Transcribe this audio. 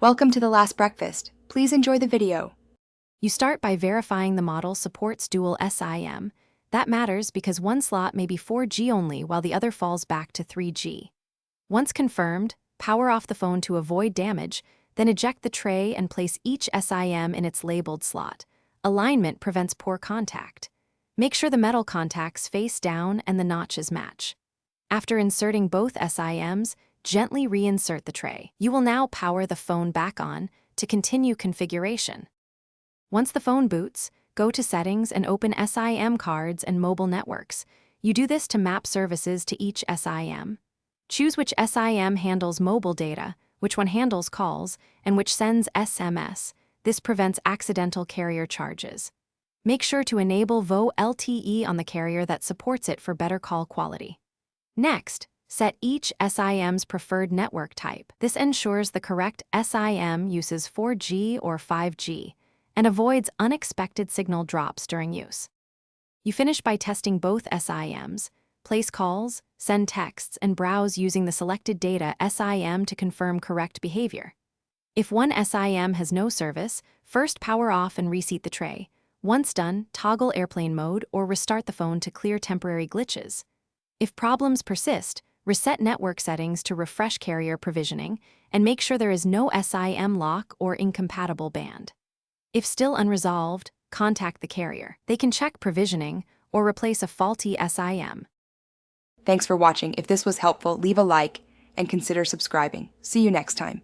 Welcome to the last breakfast. Please enjoy the video. You start by verifying the model supports dual SIM. That matters because one slot may be 4G only while the other falls back to 3G. Once confirmed, power off the phone to avoid damage, then eject the tray and place each SIM in its labeled slot. Alignment prevents poor contact. Make sure the metal contacts face down and the notches match. After inserting both SIMs, gently reinsert the tray. You will now power the phone back on to continue configuration. Once the phone boots, go to Settings and open SIM cards and mobile networks. You do this to map services to each SIM. Choose which SIM handles mobile data, which one handles calls, and which sends SMS. This prevents accidental carrier charges. Make sure to enable VoLTE LTE on the carrier that supports it for better call quality. Next, set each SIM's preferred network type. This ensures the correct SIM uses 4G or 5G and avoids unexpected signal drops during use. You finish by testing both SIMs, place calls, send texts, and browse using the selected data SIM to confirm correct behavior. If one SIM has no service, first power off and reseat the tray. Once done, toggle airplane mode or restart the phone to clear temporary glitches. If problems persist, reset network settings to refresh carrier provisioning, and make sure there is no SIM lock or incompatible band. If still unresolved, contact the carrier. They can check provisioning or replace a faulty SIM. Thanks for watching. If this was helpful, leave a like and consider subscribing. See you next time.